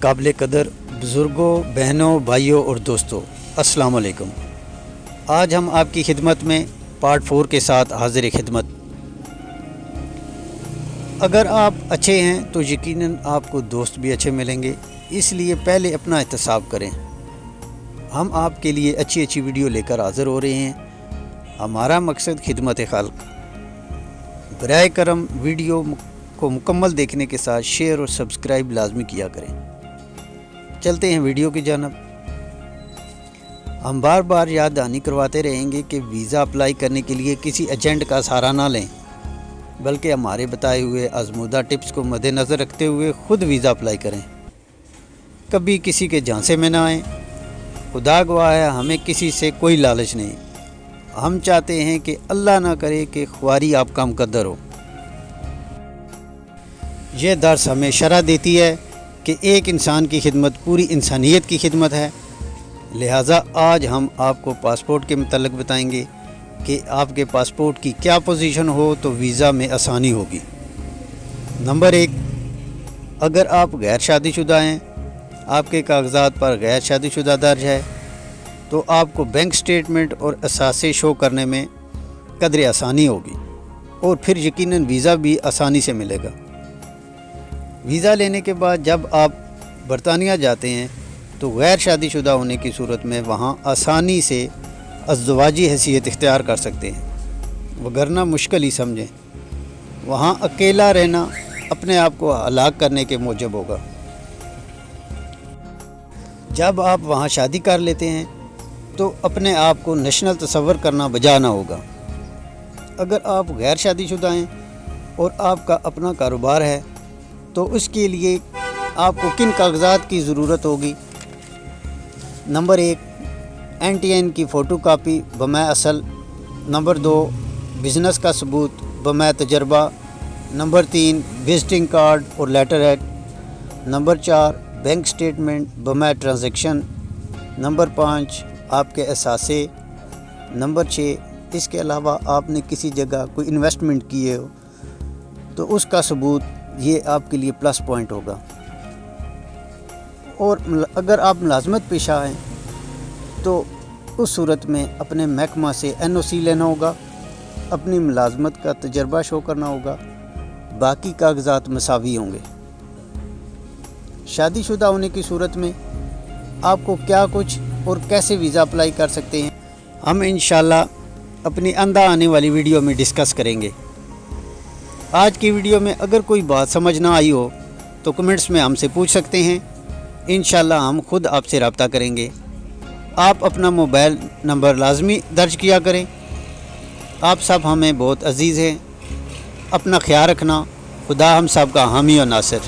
काबिल कदर बुज़ुर्गों, बहनों, भाइयों और दोस्तों, अस्सलाम वालेकुम। आज हम आपकी खिदमत में पार्ट 4 के साथ हाज़िर खिदमत। अगर आप अच्छे हैं तो यकीनन आपको दोस्त भी अच्छे मिलेंगे, इसलिए पहले अपना एहतसाब करें। हम आपके लिए अच्छी अच्छी वीडियो लेकर हाज़िर हो रहे हैं। हमारा मकसद खिदमत खाल्क। बराए करम वीडियो को मुकम्मल देखने के साथ शेयर और सब्सक्राइब लाजमी किया करें। चलते हैं वीडियो की जानब। हम बार बार याद दहानी करवाते रहेंगे कि वीज़ा अप्लाई करने के लिए किसी एजेंट का सहारा ना लें, बल्कि हमारे बताए हुए आजमूदा टिप्स को मद्देनज़र रखते हुए ख़ुद वीज़ा अप्लाई करें। कभी किसी के झांसे में ना आएँ। खुदा गवाह है, हमें किसी से कोई लालच नहीं। हम चाहते हैं कि अल्लाह ना करे कि ख्वारी आपका मुकद्दर हो। यह दर्स हमें शरह देती है कि एक इंसान की खिदमत पूरी इंसानियत की खिदमत है। लिहाजा आज हम आपको पासपोर्ट के मतलब बताएंगे कि आपके पासपोर्ट की क्या पोजीशन हो तो वीज़ा में आसानी होगी। नंबर 1, अगर आप गैर शादीशुदा हैं, आपके कागज़ात पर गैर शादीशुदा दर्ज है, तो आपको बैंक स्टेटमेंट और असासे शो करने में कदर आसानी होगी और फिर यकीनन वीज़ा भी आसानी से मिलेगा। वीज़ा लेने के बाद जब आप बरतानिया जाते हैं तो गैर शादीशुदा होने की सूरत में वहाँ आसानी से अज़दवाजी हैसियत इख्तियार कर सकते हैं, वगरना मुश्किल ही समझें। वहाँ अकेला रहना अपने आप को हलाक करने के मूजब होगा। जब आप वहाँ शादी कर लेते हैं तो अपने आप को नेशनल तसव्वुर करना बजाना होगा। अगर आप गैर शादीशुदा हैं और आपका अपना कारोबार है तो उसके लिए आपको किन कागज़ात की ज़रूरत होगी। नंबर 1, NTN की फ़ोटो कापी बमै असल। नंबर 2, बिज़नेस का सबूत बमै तजर्बा। नंबर 3, विजिटिंग कार्ड और letter head. Number 4, bank statement बमै ट्रांजैक्शन। नंबर 5, आपके असासे। नंबर 6, इसके अलावा आपने किसी जगह कोई इन्वेस्टमेंट किए हो तो उसका सबूत, ये आपके लिए प्लस पॉइंट होगा। और अगर आप मुलाजमत पेशा हैं तो उस सूरत में अपने महकमा से NOC लेना होगा, अपनी मुलाजमत का तजर्बा शो करना होगा। बाकी कागजात मसावी होंगे। शादीशुदा होने की सूरत में आपको क्या कुछ और कैसे वीज़ा अप्लाई कर सकते हैं, हम इंशाल्लाह अपनी आंदा आने वाली वीडियो में डिस्कस करेंगे। आज की वीडियो में अगर कोई बात समझ ना आई हो तो कमेंट्स में हमसे पूछ सकते हैं। इंशाल्लाह हम खुद आपसे रब्ता करेंगे। आप अपना मोबाइल नंबर लाजमी दर्ज किया करें। आप सब हमें बहुत अजीज़ हैं। अपना ख्याल रखना। खुदा हम सब का हामी और नासिर।